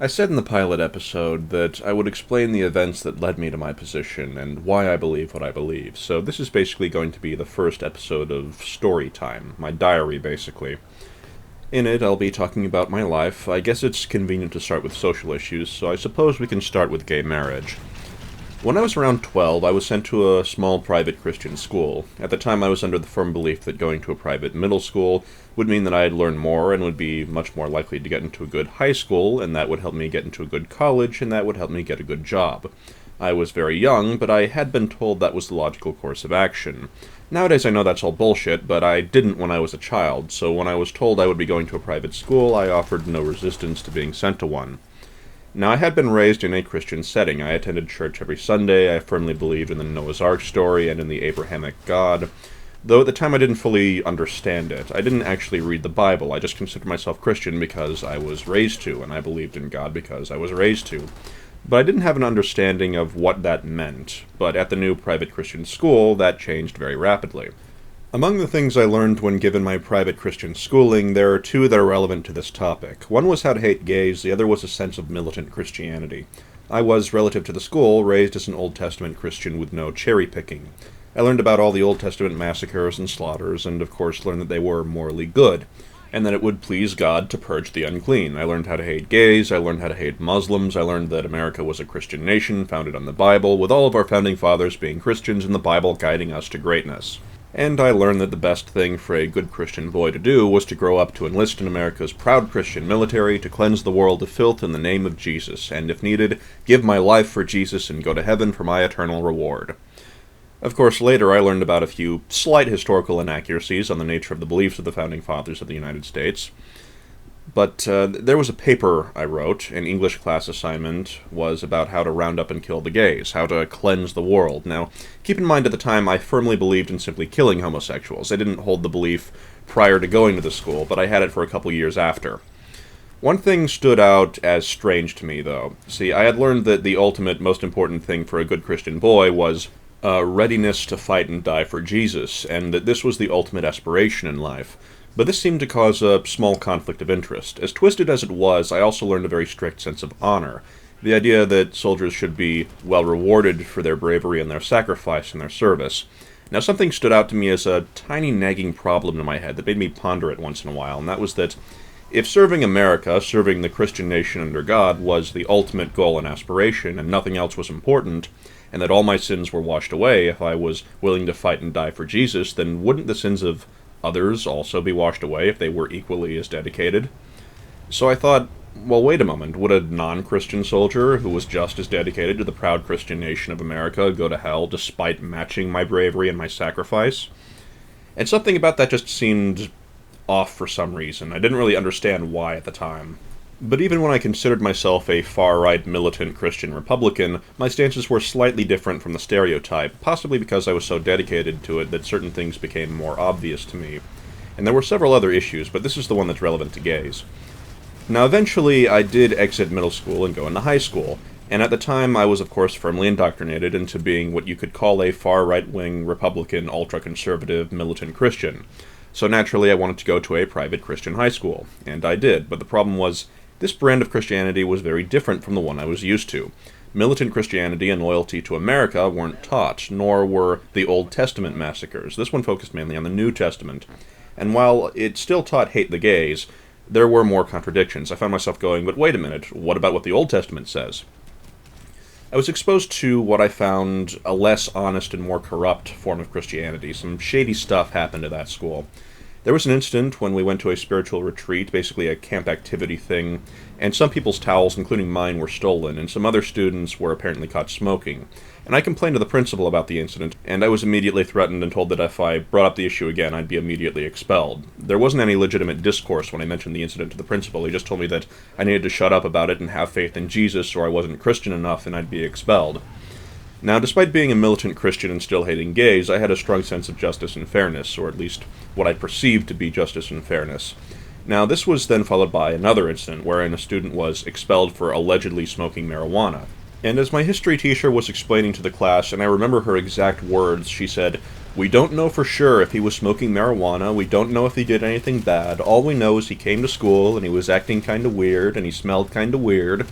I said in the pilot episode that I would explain the events that led me to my position and why I believe what I believe, so this is basically going to be the first episode of Story Time, my diary basically. In it, I'll be talking about my life. I guess it's convenient to start with social issues, so I suppose we can start with gay marriage. When I was around 12, I was sent to a small private Christian school. At the time, I was under the firm belief that going to a private middle school would mean that I'd learn more and would be much more likely to get into a good high school, and that would help me get into a good college, and that would help me get a good job. I was very young, but I had been told that was the logical course of action. Nowadays I know that's all bullshit, but I didn't when I was a child, so when I was told I would be going to a private school, I offered no resistance to being sent to one. Now, I had been raised in a Christian setting. I attended church every Sunday, I firmly believed in the Noah's Ark story and in the Abrahamic God, though at the time I didn't fully understand it. I didn't actually read the Bible, I just considered myself Christian because I was raised to, and I believed in God because I was raised to. But I didn't have an understanding of what that meant, but at the new private Christian school, that changed very rapidly. Among the things I learned when given my private Christian schooling, there are two that are relevant to this topic. One was how to hate gays, the other was a sense of militant Christianity. I was, relative to the school, raised as an Old Testament Christian with no cherry-picking. I learned about all the Old Testament massacres and slaughters, and of course learned that they were morally good, and that it would please God to purge the unclean. I learned how to hate gays, I learned how to hate Muslims, I learned that America was a Christian nation, founded on the Bible, with all of our founding fathers being Christians and the Bible guiding us to greatness. And I learned that the best thing for a good Christian boy to do was to grow up to enlist in America's proud Christian military, to cleanse the world of filth in the name of Jesus, and if needed, give my life for Jesus and go to heaven for my eternal reward. Of course, later I learned about a few slight historical inaccuracies on the nature of the beliefs of the founding fathers of the United States. But there was a paper I wrote, an English class assignment, was about how to round up and kill the gays, how to cleanse the world. Now, keep in mind at the time I firmly believed in simply killing homosexuals. I didn't hold the belief prior to going to the school, but I had it for a couple years after. One thing stood out as strange to me, though. See, I had learned that the ultimate, most important thing for a good Christian boy was readiness to fight and die for Jesus, and that this was the ultimate aspiration in life. But this seemed to cause a small conflict of interest. As twisted as it was, I also learned a very strict sense of honor. The idea that soldiers should be well rewarded for their bravery and their sacrifice and their service. Now, something stood out to me as a tiny nagging problem in my head that made me ponder it once in a while, and that was that if serving America, serving the Christian nation under God, was the ultimate goal and aspiration, and nothing else was important, and that all my sins were washed away if I was willing to fight and die for Jesus, then wouldn't the sins of others also be washed away if they were equally as dedicated? So I thought, well, wait a moment, would a non-Christian soldier who was just as dedicated to the proud Christian nation of America go to hell despite matching my bravery and my sacrifice? And something about that just seemed off for some reason. I didn't really understand why at the time. But even when I considered myself a far-right militant Christian Republican, my stances were slightly different from the stereotype, possibly because I was so dedicated to it that certain things became more obvious to me. And there were several other issues, but this is the one that's relevant to gays. Now, eventually, I did exit middle school and go into high school, and at the time I was, of course, firmly indoctrinated into being what you could call a far-right-wing Republican, ultra-conservative, militant Christian. So naturally, I wanted to go to a private Christian high school, and I did, but the problem was, this brand of Christianity was very different from the one I was used to. Militant Christianity and loyalty to America weren't taught, nor were the Old Testament massacres. This one focused mainly on the New Testament. And while it still taught hate the gays, there were more contradictions. I found myself going, but wait a minute, what about what the Old Testament says? I was exposed to what I found a less honest and more corrupt form of Christianity. Some shady stuff happened at that school. There was an incident when we went to a spiritual retreat, basically a camp activity thing, and some people's towels, including mine, were stolen, and some other students were apparently caught smoking. And I complained to the principal about the incident, and I was immediately threatened and told that if I brought up the issue again, I'd be immediately expelled. There wasn't any legitimate discourse when I mentioned the incident to the principal. He just told me that I needed to shut up about it and have faith in Jesus, or I wasn't Christian enough and I'd be expelled. Now, despite being a militant Christian and still hating gays, I had a strong sense of justice and fairness, or at least what I perceived to be justice and fairness. Now, this was then followed by another incident wherein a student was expelled for allegedly smoking marijuana. And as my history teacher was explaining to the class, and I remember her exact words, she said, "We don't know for sure if he was smoking marijuana, we don't know if he did anything bad, all we know is he came to school, and he was acting kinda weird, and he smelled kinda weird."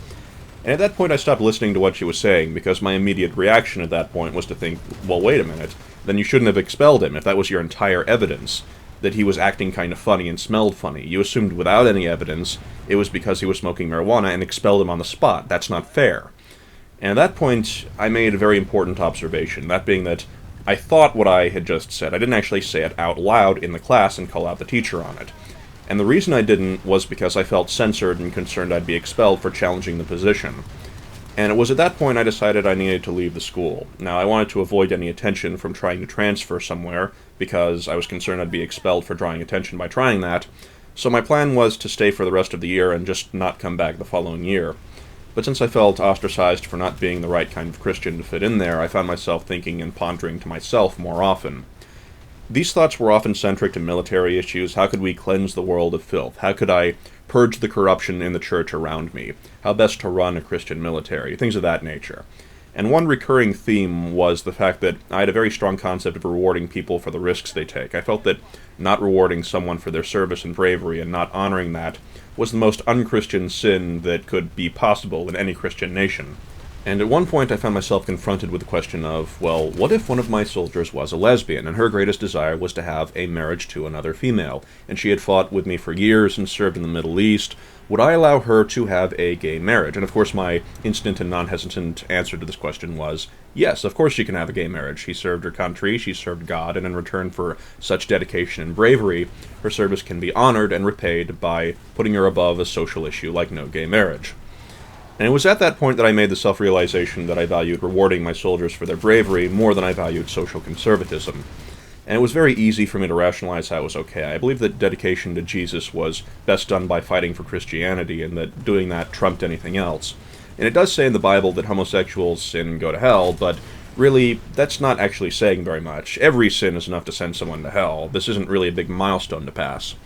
And at that point I stopped listening to what she was saying, because my immediate reaction at that point was to think, well, wait a minute, then you shouldn't have expelled him if that was your entire evidence, that he was acting kind of funny and smelled funny. You assumed without any evidence it was because he was smoking marijuana and expelled him on the spot. That's not fair. And at that point, I made a very important observation, that being that I thought what I had just said. I didn't actually say it out loud in the class and call out the teacher on it. And the reason I didn't was because I felt censored and concerned I'd be expelled for challenging the position. And it was at that point I decided I needed to leave the school. Now, I wanted to avoid any attention from trying to transfer somewhere, because I was concerned I'd be expelled for drawing attention by trying that, so my plan was to stay for the rest of the year and just not come back the following year. But since I felt ostracized for not being the right kind of Christian to fit in there, I found myself thinking and pondering to myself more often. These thoughts were often centric to military issues. How could we cleanse the world of filth? How could I purge the corruption in the church around me? How best to run a Christian military? Things of that nature. And one recurring theme was the fact that I had a very strong concept of rewarding people for the risks they take. I felt that not rewarding someone for their service and bravery and not honoring that was the most unchristian sin that could be possible in any Christian nation. And at one point I found myself confronted with the question of, well, what if one of my soldiers was a lesbian, and her greatest desire was to have a marriage to another female, and she had fought with me for years and served in the Middle East? Would I allow her to have a gay marriage? And of course my instant and non-hesitant answer to this question was, yes, of course she can have a gay marriage. She served her country, she served God, and in return for such dedication and bravery, her service can be honored and repaid by putting her above a social issue like no gay marriage. And it was at that point that I made the self-realization that I valued rewarding my soldiers for their bravery more than I valued social conservatism. And it was very easy for me to rationalize how it was okay. I believe that dedication to Jesus was best done by fighting for Christianity, and that doing that trumped anything else. And it does say in the Bible that homosexuals sin and go to hell, but really, that's not actually saying very much. Every sin is enough to send someone to hell. This isn't really a big milestone to pass.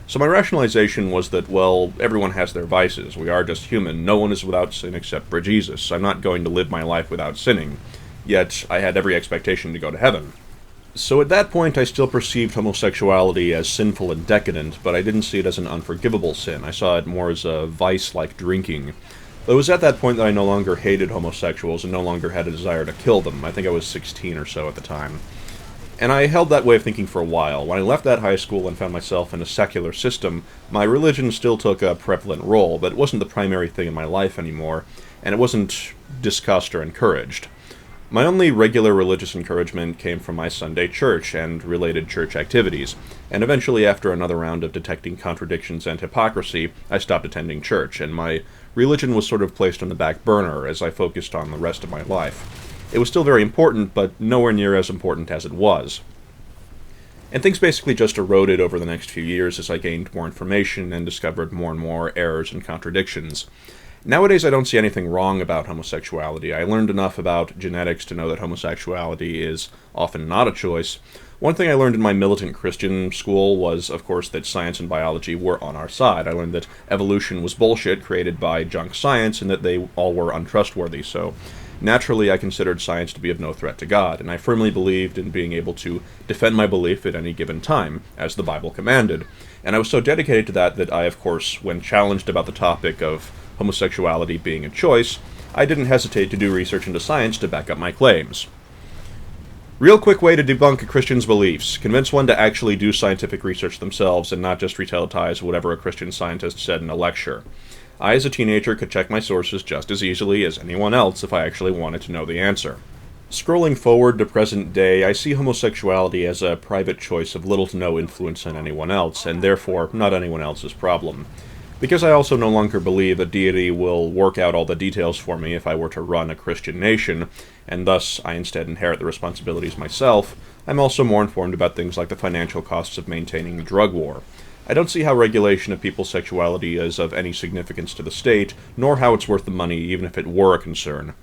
So my rationalization was that, well, everyone has their vices. We are just human. No one is without sin except for Jesus. I'm not going to live my life without sinning. Yet I had every expectation to go to heaven. So at that point I still perceived homosexuality as sinful and decadent, but I didn't see it as an unforgivable sin. I saw it more as a vice like drinking. It was at that point that I no longer hated homosexuals and no longer had a desire to kill them. I think I was 16 or so at the time. And I held that way of thinking for a while. When I left that high school and found myself in a secular system, my religion still took a prevalent role, but it wasn't the primary thing in my life anymore, and it wasn't discussed or encouraged. My only regular religious encouragement came from my Sunday church and related church activities, and eventually after another round of detecting contradictions and hypocrisy, I stopped attending church, and my religion was sort of placed on the back burner as I focused on the rest of my life. It was still very important, but nowhere near as important as it was. And things basically just eroded over the next few years as I gained more information and discovered more and more errors and contradictions. Nowadays I don't see anything wrong about homosexuality. I learned enough about genetics to know that homosexuality is often not a choice. One thing I learned in my militant Christian school was, of course, that science and biology were on our side. I learned that evolution was bullshit created by junk science and that they all were untrustworthy, so naturally, I considered science to be of no threat to God, and I firmly believed in being able to defend my belief at any given time, as the Bible commanded. And I was so dedicated to that that I, of course, when challenged about the topic of homosexuality being a choice, I didn't hesitate to do research into science to back up my claims. Real quick way to debunk a Christian's beliefs. Convince one to actually do scientific research themselves and not just retellitize whatever a Christian scientist said in a lecture. I, as a teenager, could check my sources just as easily as anyone else if I actually wanted to know the answer. Scrolling forward to present day, I see homosexuality as a private choice of little to no influence on anyone else, and therefore not anyone else's problem. Because I also no longer believe that deity will work out all the details for me if I were to run a Christian nation, and thus I instead inherit the responsibilities myself, I'm also more informed about things like the financial costs of maintaining the drug war. I don't see how regulation of people's sexuality is of any significance to the state, nor how it's worth the money even if it were a concern.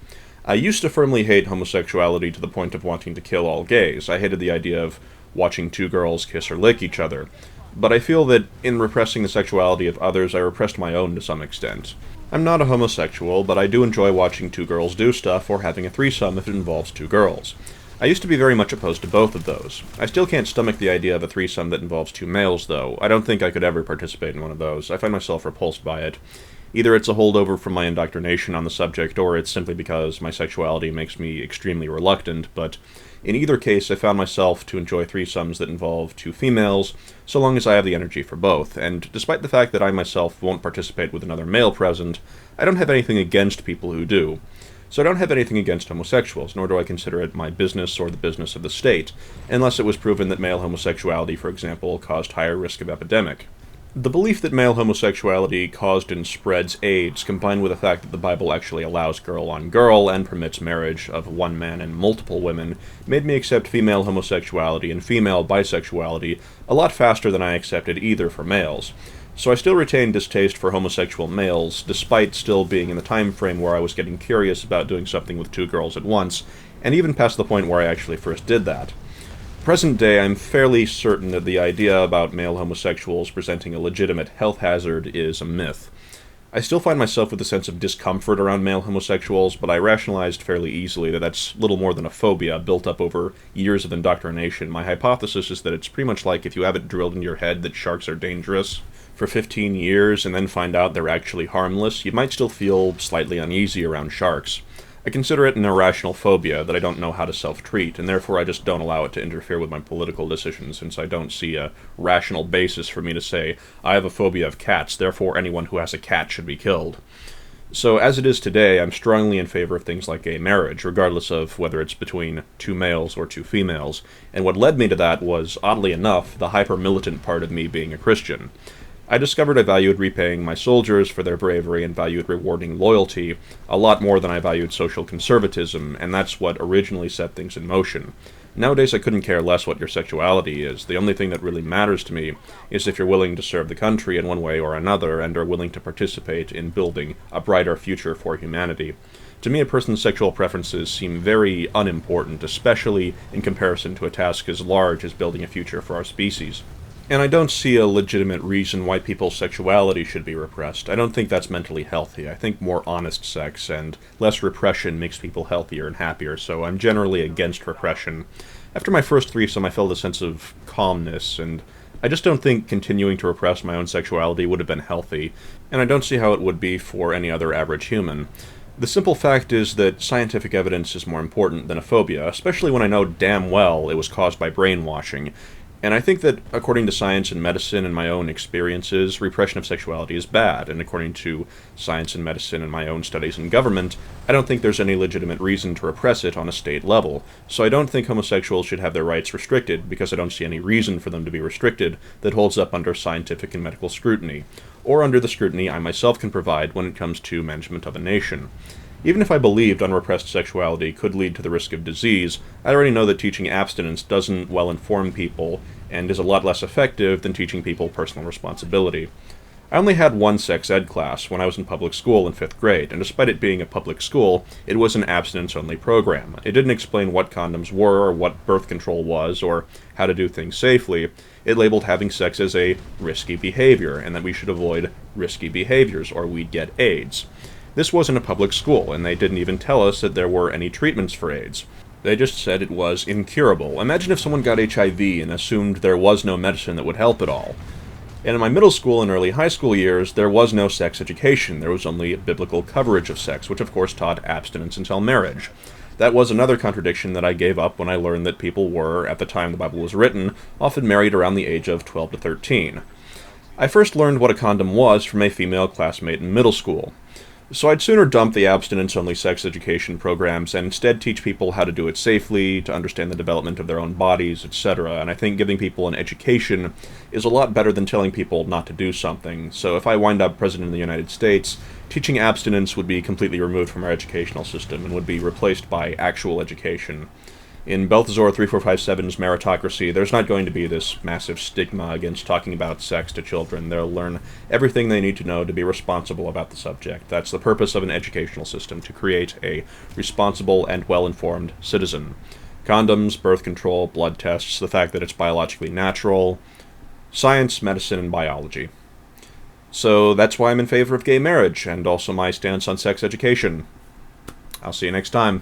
I used to firmly hate homosexuality to the point of wanting to kill all gays. I hated the idea of watching two girls kiss or lick each other. But I feel that in repressing the sexuality of others, I repressed my own to some extent. I'm not a homosexual, but I do enjoy watching two girls do stuff or having a threesome if it involves two girls. I used to be very much opposed to both of those. I still can't stomach the idea of a threesome that involves two males, though. I don't think I could ever participate in one of those. I find myself repulsed by it. Either it's a holdover from my indoctrination on the subject, or it's simply because my sexuality makes me extremely reluctant, but in either case, I found myself to enjoy threesomes that involve two females, so long as I have the energy for both, and despite the fact that I myself won't participate with another male present, I don't have anything against people who do. So I don't have anything against homosexuals, nor do I consider it my business or the business of the state, unless it was proven that male homosexuality, for example, caused higher risk of epidemic. The belief that male homosexuality caused and spreads AIDS, combined with the fact that the Bible actually allows girl-on-girl and permits marriage of one man and multiple women, made me accept female homosexuality and female bisexuality a lot faster than I accepted either for males. So I still retain distaste for homosexual males, despite still being in the time frame where I was getting curious about doing something with two girls at once, and even past the point where I actually first did that. Present day, I'm fairly certain that the idea about male homosexuals presenting a legitimate health hazard is a myth. I still find myself with a sense of discomfort around male homosexuals, but I rationalized fairly easily that that's little more than a phobia built up over years of indoctrination. My hypothesis is that it's pretty much like if you have it drilled into your head that sharks are dangerous for 15 years and then find out they're actually harmless, you might still feel slightly uneasy around sharks. I consider it an irrational phobia that I don't know how to self-treat, and therefore I just don't allow it to interfere with my political decisions, since I don't see a rational basis for me to say, I have a phobia of cats, therefore anyone who has a cat should be killed. So as it is today, I'm strongly in favor of things like gay marriage, regardless of whether it's between two males or two females, and what led me to that was, oddly enough, the hyper-militant part of me being a Christian. I discovered I valued repaying my soldiers for their bravery and valued rewarding loyalty a lot more than I valued social conservatism, and that's what originally set things in motion. Nowadays I couldn't care less what your sexuality is. The only thing that really matters to me is if you're willing to serve the country in one way or another and are willing to participate in building a brighter future for humanity. To me, a person's sexual preferences seem very unimportant, especially in comparison to a task as large as building a future for our species. And I don't see a legitimate reason why people's sexuality should be repressed. I don't think that's mentally healthy. I think more honest sex and less repression makes people healthier and happier, so I'm generally against repression. After my first threesome, I felt a sense of calmness, and I just don't think continuing to repress my own sexuality would have been healthy, and I don't see how it would be for any other average human. The simple fact is that scientific evidence is more important than a phobia, especially when I know damn well it was caused by brainwashing. And I think that, according to science and medicine and my own experiences, repression of sexuality is bad, and according to science and medicine and my own studies in government, I don't think there's any legitimate reason to repress it on a state level. So I don't think homosexuals should have their rights restricted, because I don't see any reason for them to be restricted that holds up under scientific and medical scrutiny, or under the scrutiny I myself can provide when it comes to management of a nation. Even if I believed unrepressed sexuality could lead to the risk of disease, I already know that teaching abstinence doesn't well inform people and is a lot less effective than teaching people personal responsibility. I only had one sex ed class when I was in public school in 5th grade, and despite it being a public school, it was an abstinence-only program. It didn't explain what condoms were, or what birth control was, or how to do things safely. It labeled having sex as a risky behavior, and that we should avoid risky behaviors, or we'd get AIDS. This wasn't a public school, and they didn't even tell us that there were any treatments for AIDS. They just said it was incurable. Imagine if someone got HIV and assumed there was no medicine that would help at all. And in my middle school and early high school years, there was no sex education. There was only biblical coverage of sex, which of course taught abstinence until marriage. That was another contradiction that I gave up when I learned that people were, at the time the Bible was written, often married around the age of 12 to 13. I first learned what a condom was from a female classmate in middle school. So I'd sooner dump the abstinence-only sex education programs and instead teach people how to do it safely, to understand the development of their own bodies, etc. And I think giving people an education is a lot better than telling people not to do something. So if I wind up President of the United States, teaching abstinence would be completely removed from our educational system and would be replaced by actual education. In Balthazar 3457's Meritocracy, there's not going to be this massive stigma against talking about sex to children. They'll learn everything they need to know to be responsible about the subject. That's the purpose of an educational system, to create a responsible and well-informed citizen. Condoms, birth control, blood tests, the fact that it's biologically natural, science, medicine, and biology. So that's why I'm in favor of gay marriage, and also my stance on sex education. I'll see you next time.